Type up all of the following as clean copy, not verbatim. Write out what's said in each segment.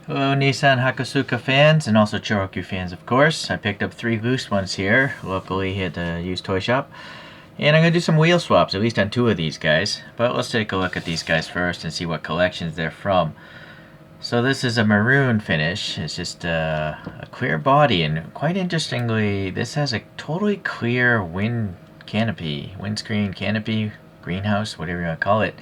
Hello Nissan Hakosuka fans and also ChoroQ fans, of course. I picked up 3 loose ones here locally at the used toy shop. And I'm going to do some wheel swaps, at least on 2 of these guys. But let's take a look at these guys first and see what collections they're from. So this is a maroon finish. It's just a clear body, and quite interestingly, this has a totally clear windscreen canopy, greenhouse, whatever you want to call it.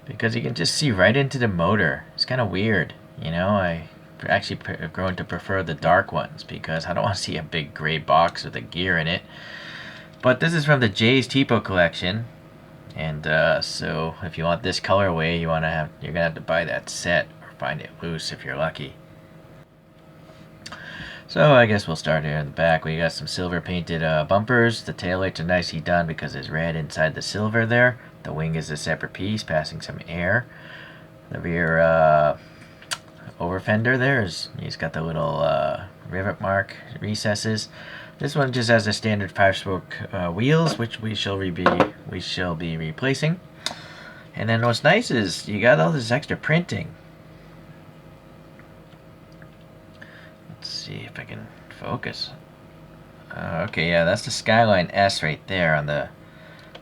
Because you can just see right into the motor. It's kind of weird. You know, I actually have grown to prefer the dark ones because I don't want to see a big gray box with a gear in it. But this is from the Jay's Tipo collection, and so if you want this colorway, you're gonna have to buy that set or find it loose if you're lucky. So I guess we'll start here in the back. We got some silver painted bumpers. The taillights are nicely done because there's red inside the silver there. The wing is a separate piece, passing some air. The rear over fender there he's got the little rivet mark recesses. This one just has the standard 5-spoke wheels, which we shall be replacing. And then what's nice is you got all this extra printing. Let's see if I can focus. Okay, yeah, that's the Skyline S right there on the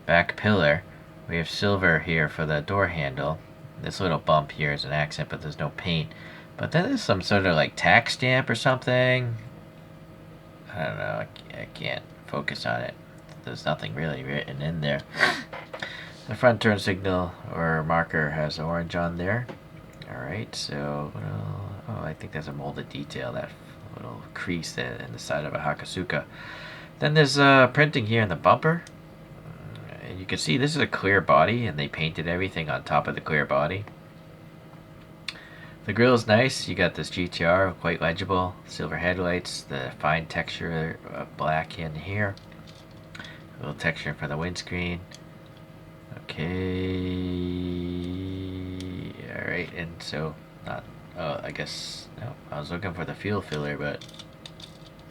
back pillar. We have silver here for the door handle. This little bump here is an accent, but there's no paint. But then there's some sort of like tax stamp or something. I don't know. I can't focus on it. There's nothing really written in there. The front turn signal or marker has orange on there. Alright, so oh, I think there's a molded detail, that little crease there in the side of a Hakosuka. Then there's printing here in the bumper. And you can see this is a clear body, and they painted everything on top of the clear body. The grill is nice. You got this GTR, quite legible. Silver headlights, the fine texture of black in here. A little texture for the windscreen. Okay. Alright, and so, I guess, no, I was looking for the fuel filler, but,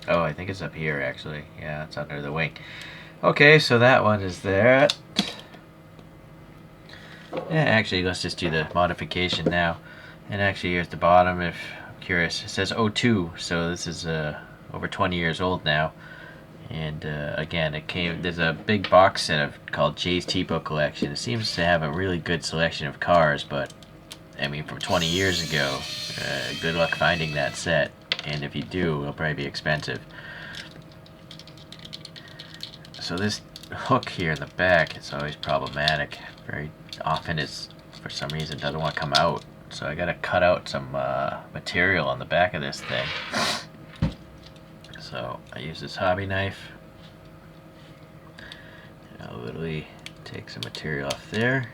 oh, I think it's up here, actually. Yeah, it's under the wing. Okay, so that one is there. Yeah, actually, let's just do the modification now. And actually, here's the bottom, if I'm curious. It says 02, so this is over 20 years old now. And again, there's a big box set called Jay's Tipo Collection. It seems to have a really good selection of cars, but, I mean, from 20 years ago, good luck finding that set. And if you do, it'll probably be expensive. So this hook here in the back is always problematic. Very often it's, for some reason, doesn't want to come out. So I gotta cut out some material on the back of this thing. So I use this hobby knife. And I'll literally take some material off there.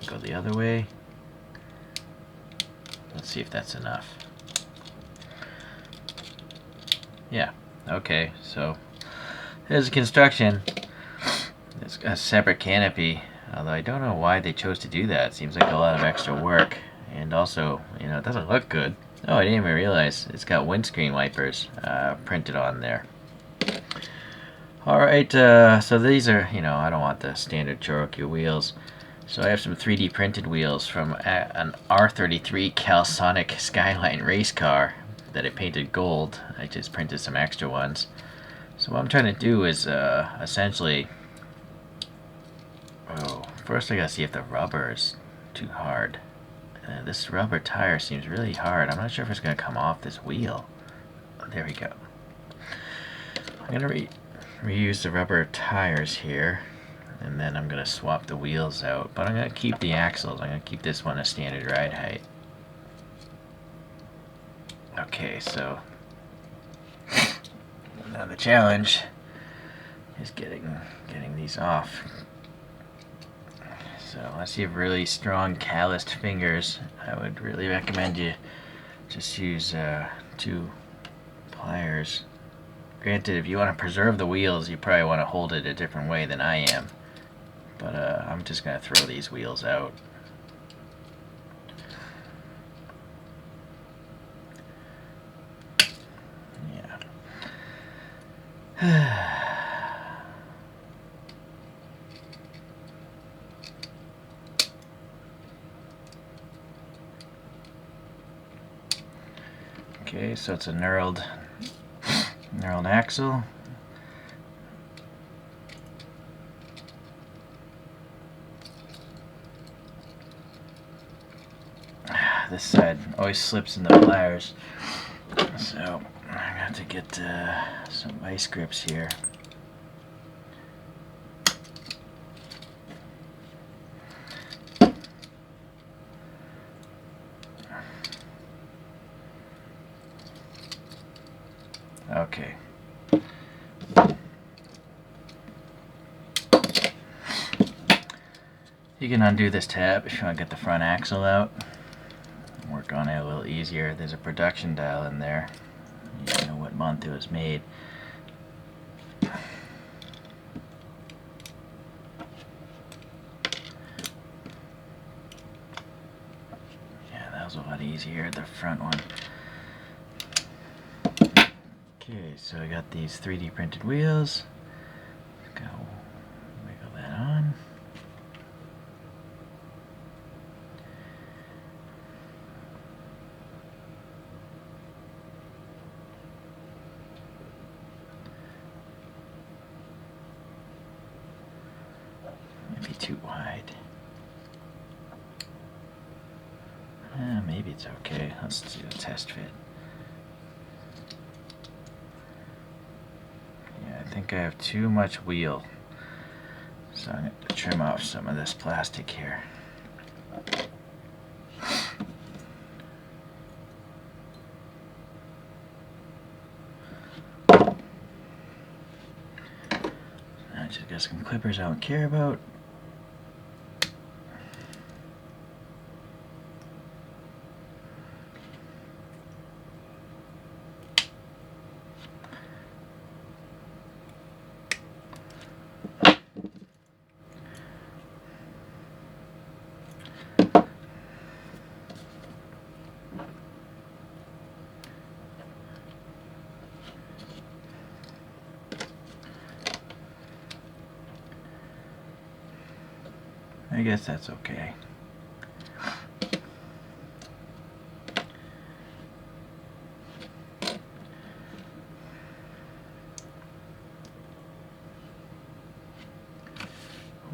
Go the other way. Let's see if that's enough. Yeah, okay, so here's the construction. It's a separate canopy. Although I don't know why they chose to do that. It seems like a lot of extra work. And also, you know, it doesn't look good. Oh, I didn't even realize it's got windscreen wipers printed on there. Alright, so these are, you know, I don't want the standard Choro-Q wheels. So I have some 3D printed wheels from an R33 Calsonic Skyline race car that I painted gold. I just printed some extra ones. So what I'm trying to do is essentially... Oh, first I gotta see if the rubber is too hard. This rubber tire seems really hard. I'm not sure if it's gonna come off this wheel. Oh, there we go. I'm gonna reuse the rubber tires here, and then I'm gonna swap the wheels out. But I'm gonna keep the axles. I'm gonna keep this one a standard ride height. Okay, so now the challenge is getting these off. So unless you have really strong calloused fingers, I would really recommend you just use 2 pliers. Granted, if you want to preserve the wheels, you probably want to hold it a different way than I am. But I'm just going to throw these wheels out. Yeah. Okay, so it's a knurled axle. This side always slips in the pliers, so I got to get some vice grips here. Okay. You can undo this tab if you want to get the front axle out. Work on it a little easier. There's a production dial in there. You know what month it was made. Yeah, that was a lot easier, the front one. Okay, so I got these 3D printed wheels. Go wiggle that on. Maybe too wide. Maybe it's okay. Let's do a test fit. Yeah, I think I have too much wheel. So I'm going to trim off some of this plastic here. I just got some clippers I don't care about. I guess that's okay.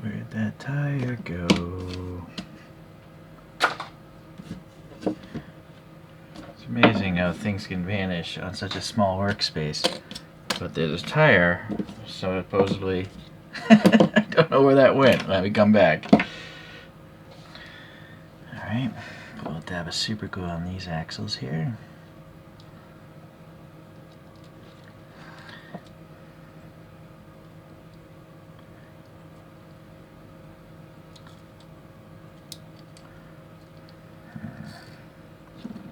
Where'd that tire go? It's amazing how things can vanish on such a small workspace. But there's a tire, so supposedly I don't know where that went. Let me come back. Alright, put a dab of super glue on these axles here.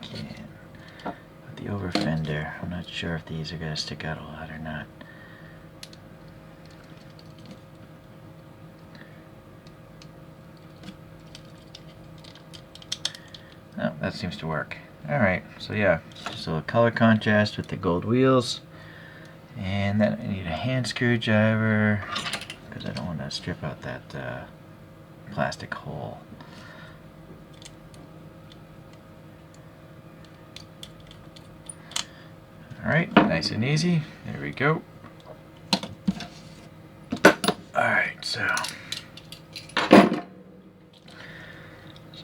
Okay, with the over fender, I'm not sure if these are going to stick out a lot or not. Oh, that seems to work. Alright, so yeah, just a little color contrast with the gold wheels. And then I need a hand screwdriver because I don't want to strip out that plastic hole. Alright, nice and easy. There we go. Alright, so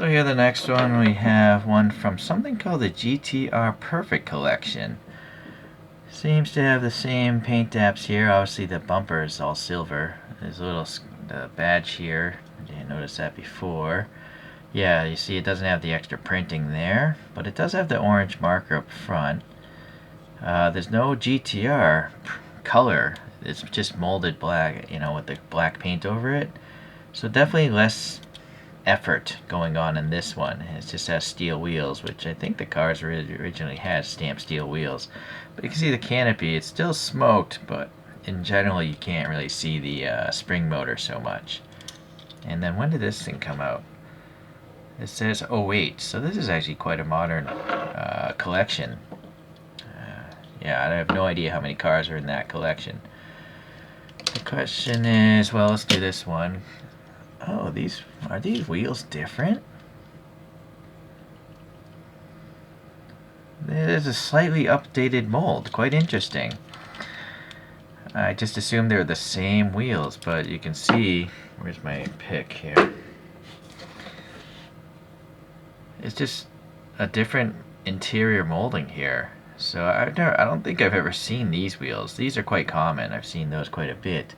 here the next one, we have one from something called the GTR Perfect Collection. Seems to have the same paint apps here. Obviously the bumper is all silver. There's a little badge here. I didn't notice that before. Yeah, you see it doesn't have the extra printing there, but it does have the orange marker up front. There's no GTR color. It's just molded black, you know, with the black paint over it. So definitely less effort going on in this one. It just has steel wheels, which I think the cars originally had stamped steel wheels. But you can see the canopy, it's still smoked, but in general you can't really see the spring motor so much. And then when did this thing come out? It says 08, so this is actually quite a modern collection. Yeah, I have no idea how many cars are in that collection. The question is, well, let's do this one. Oh, are these wheels different? it is a slightly updated mold. Quite interesting. I just assumed they were the same wheels, but you can see, where's my pick here? It's just a different interior molding here. So I don't think I've ever seen these wheels. These are quite common. I've seen those quite a bit.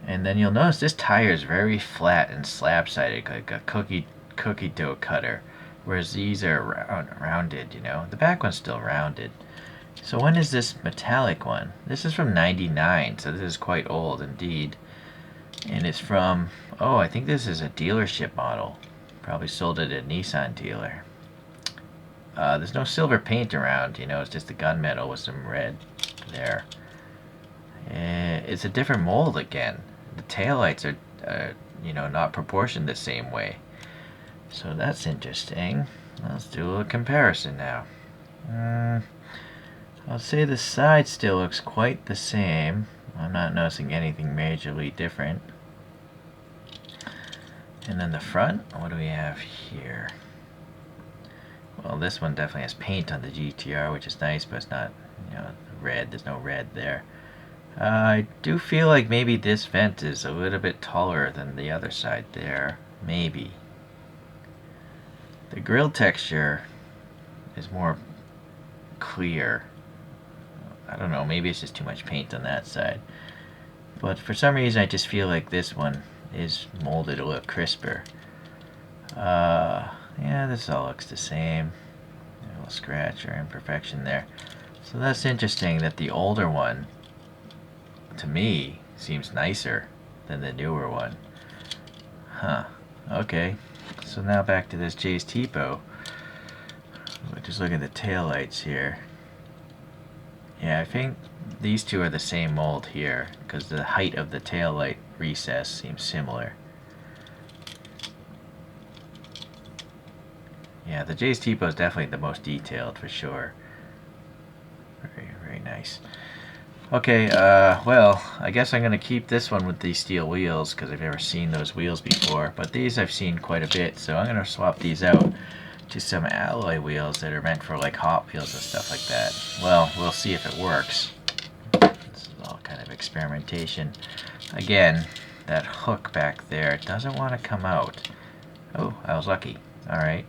And then you'll notice this tire is very flat and slab-sided, like a cookie dough cutter, whereas these are rounded, you know. The back one's still rounded. So when is this metallic one? This is from 99, so this is quite old indeed. And it's from, oh, I think this is a dealership model. Probably sold at a Nissan dealer. There's no silver paint around, you know, it's just the gunmetal with some red there. It's a different mold again. The taillights are, you know, not proportioned the same way. So that's interesting. Let's do a comparison now. I'll say the side still looks quite the same. I'm not noticing anything majorly different. And then the front, what do we have here? Well, this one definitely has paint on the GTR, which is nice, but it's not, you know, red. There's no red there. I do feel like maybe this vent is a little bit taller than the other side there. Maybe. The grille texture is more clear. I don't know, maybe it's just too much paint on that side. But for some reason I just feel like this one is molded a little crisper. Yeah, this all looks the same. A little scratch or imperfection there. So that's interesting that the older one, to me, seems nicer than the newer one. Huh. Okay. So now back to this Jay's Tipo. Just look at the taillights here. Yeah, I think these two are the same mold here, because the height of the taillight recess seems similar. Yeah, the Jay's Tipo is definitely the most detailed for sure. Very, very nice. Okay, well, I guess I'm going to keep this one with these steel wheels because I've never seen those wheels before. But these I've seen quite a bit, so I'm going to swap these out to some alloy wheels that are meant for like Hot Wheels and stuff like that. Well, we'll see if it works. This is all kind of experimentation. Again, that hook back there doesn't want to come out. Oh, I was lucky. Alright.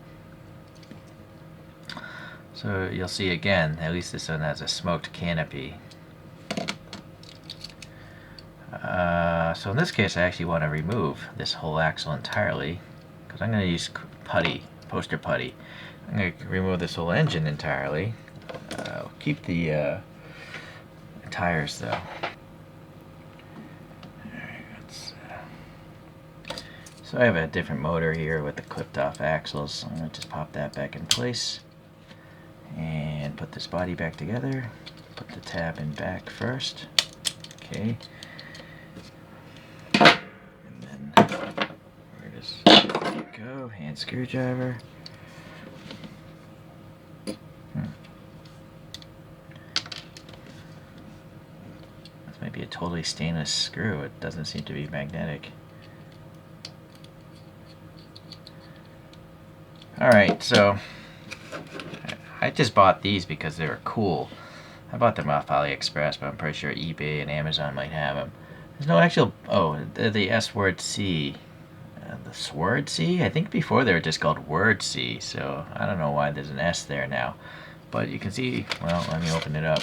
So you'll see again, at least this one has a smoked canopy. So in this case I actually want to remove this whole axle entirely, because I'm going to use putty, poster putty. I'm going to remove this whole engine entirely. I'll keep the tires though. So I have a different motor here with the clipped off axles. I'm going to just pop that back in place and put this body back together. Put the tab in back first. Okay. And then where does it go? Hand screwdriver. This might be a totally stainless screw. It doesn't seem to be magnetic. Alright, so I just bought these because they were cool. I bought them off AliExpress, but I'm pretty sure eBay and Amazon might have them. There's no actual... Oh, the S-word C. The Sword C? I think before they were just called Word C, so I don't know why there's an S there now. But you can see... Well, let me open it up.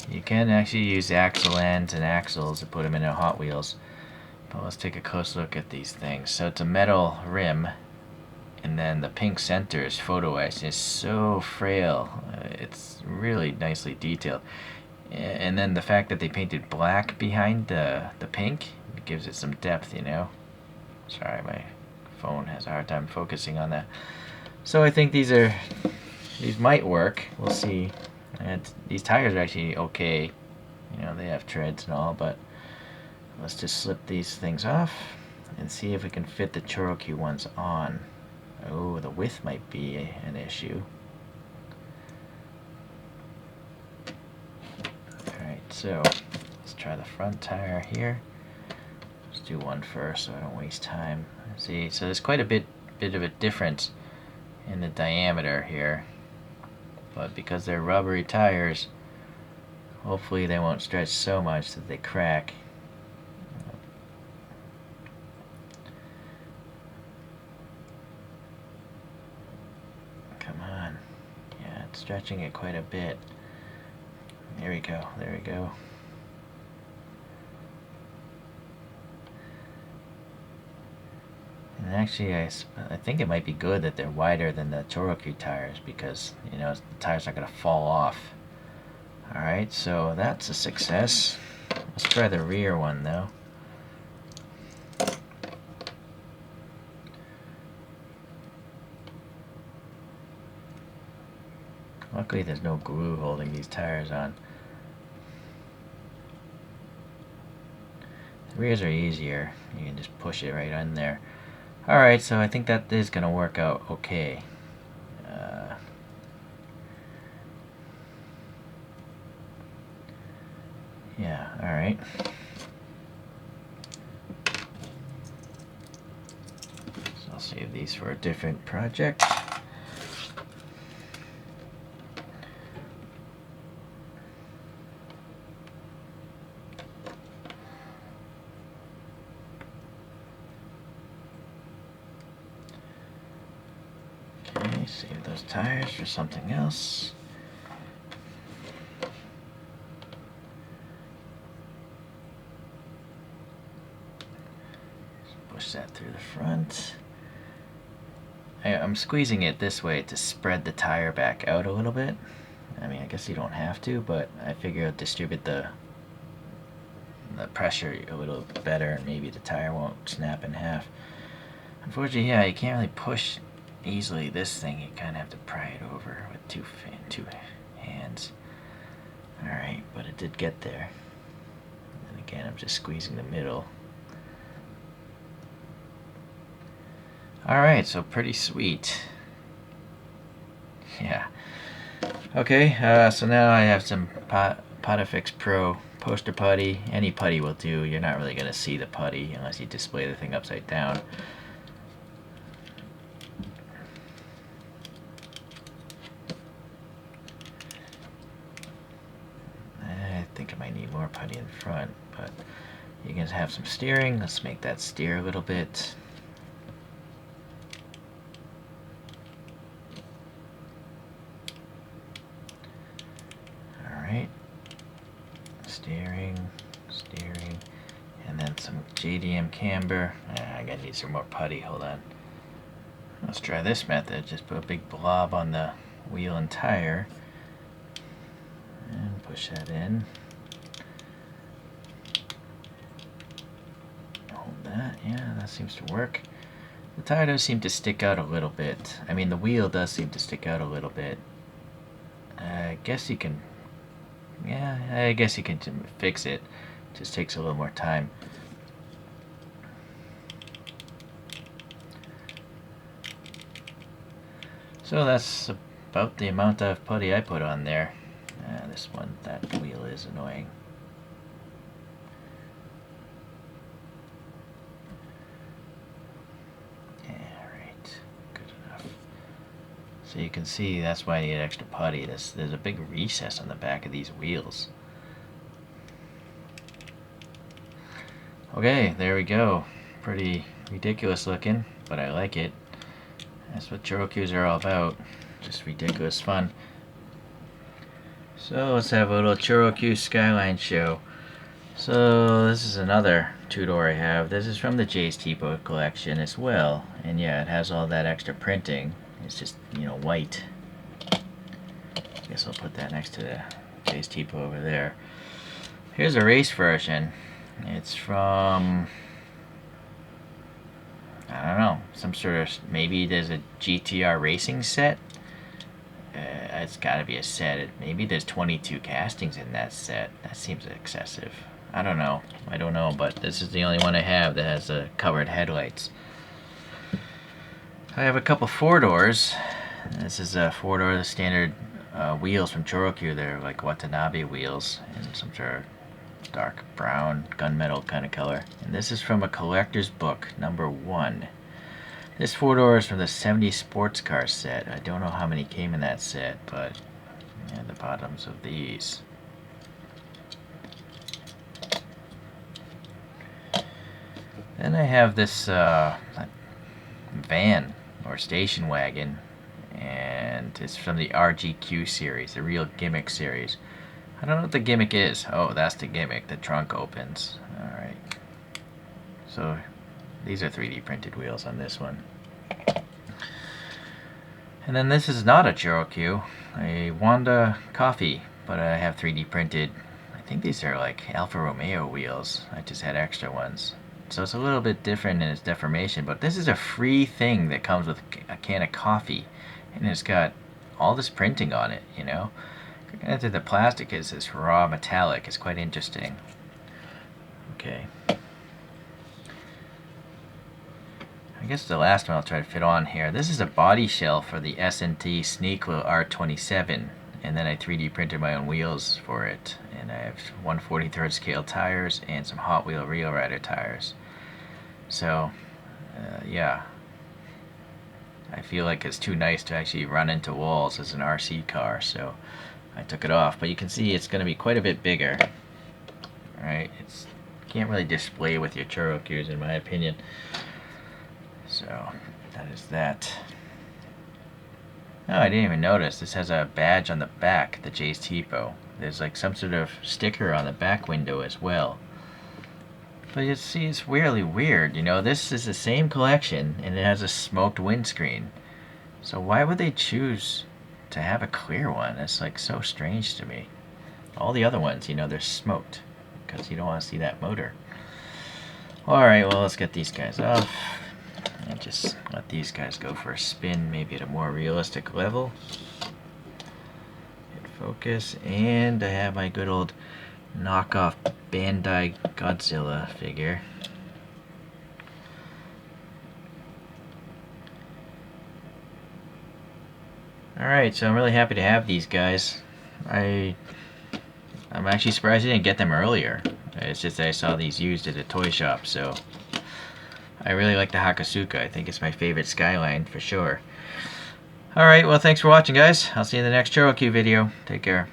You can actually use axle ends and axles to put them into Hot Wheels. But let's take a close look at these things. So it's a metal rim, and then the pink center is photo etched. It's so frail. It's really nicely detailed. And then the fact that they painted black behind the pink, it gives it some depth, you know. Sorry, my phone has a hard time focusing on that. So I think these might work. We'll see. And these tires are actually okay. You know, they have treads and all, but let's just slip these things off and see if we can fit the ChoroQ ones on. Oh, the width might be an issue. Alright, so let's try the front tire here. Let's do one first so I don't waste time. See, so there's quite a bit of a difference in the diameter here, but because they're rubbery tires, hopefully they won't stretch so much that they crack. Come on. Yeah, it's stretching it quite a bit. There we go, there we go. And actually, I think it might be good that they're wider than the ChoroQ tires, because, you know, the tires are going to fall off. Alright, so that's a success. Let's try the rear one, though. Luckily, there's no glue holding these tires on. The rears are easier. You can just push it right in there. Alright, so I think that is going to work out okay. Yeah, alright. So I'll save these for a different project. Okay, save those tires for something else. Push that through the front. I'm squeezing it this way to spread the tire back out a little bit. I mean, I guess you don't have to, but I figure I'll distribute the pressure a little better, and maybe the tire won't snap in half. Unfortunately, yeah, you can't really push easily this thing. You kind of have to pry it over with two hands. Alright, but it did get there. And again, I'm just squeezing the middle. Alright, so pretty sweet. Yeah. Okay, so now I have some Potafix Pro poster putty. Any putty will do. You're not really going to see the putty unless you display the thing upside down. I think I might need more putty in front, but you can have some steering. Let's make that steer a little bit. Steering, and then some JDM camber. I gotta need some more putty, hold on. Let's try this method. Just put a big blob on the wheel and tire, and push that in. Hold that, yeah, that seems to work. The tire does seem to stick out a little bit. I mean, the wheel does seem to stick out a little bit. I guess you can, yeah, I guess you can fix it. Just takes a little more time. So that's about the amount of putty I put on there. This one, that wheel is annoying. Yeah, right. Good enough. So you can see that's why I need extra putty. There's a big recess on the back of these wheels. Okay, there we go. Pretty ridiculous looking, but I like it. That's what ChoroQs are all about. Just ridiculous fun. So let's have a little ChoroQ Skyline show. So this is another two-door I have. This is from the Jay's T-Boat collection as well. And yeah, it has all that extra printing. It's just, you know, white. I guess I'll put that next to the Jay's T-Boat over there. Here's a race version. It's from, I don't know, some sort of, maybe there's a GTR racing set. It's got to be a set. Maybe there's 22 castings in that set. That seems excessive. I don't know, but this is the only one I have that has covered headlights. I have a couple four-doors. This is a four-door, the standard wheels from ChoroQ. They're like Watanabe wheels in some sort of dark brown gunmetal kind of color. And this is from a collector's book, number 1. This four-door is from the 70s sports car set. I don't know how many came in that set, but yeah, the bottoms of these. Then I have this van or station wagon, and it's from the RGQ series, the Real Gimmick series. I don't know what the gimmick is. Oh, that's the gimmick. The trunk opens. Alright. So these are 3D printed wheels on this one. And then this is not a ChoroQ, a Wanda Coffee, but I have 3D printed. I think these are like Alfa Romeo wheels. I just had extra ones. So it's a little bit different in its deformation, but this is a free thing that comes with a can of coffee. And it's got all this printing on it, you know. Granted, the plastic is this raw metallic. It's quite interesting. Okay. I guess the last one I'll try to fit on here. This is a body shell for the S&T Sneaklo R27, and then I 3D printed my own wheels for it. And I have 1/43 scale tires and some Hot Wheel Real Rider tires. So, yeah. I feel like it's too nice to actually run into walls as an RC car, so I took it off. But you can see it's going to be quite a bit bigger. Alright, it's can't really display with your ChoroQs in my opinion. So, that is that. Oh, I didn't even notice. This has a badge on the back, the J's Tipo. There's like some sort of sticker on the back window as well. But you see, it's really weird, you know. This is the same collection, and it has a smoked windscreen. So why would they choose to have a clear one? It's like so strange to me. All the other ones, you know, they're smoked because you don't want to see that motor. Alright, well, let's get these guys off and just let these guys go for a spin, maybe at a more realistic level. Hit focus, and I have my good old knockoff Bandai Godzilla figure. Alright, so I'm really happy to have these guys. I'm actually surprised I didn't get them earlier. It's just that I saw these used at a toy shop, so I really like the Hakosuka. I think it's my favorite Skyline for sure. Alright, well, thanks for watching, guys. I'll see you in the next ChoroQ video. Take care.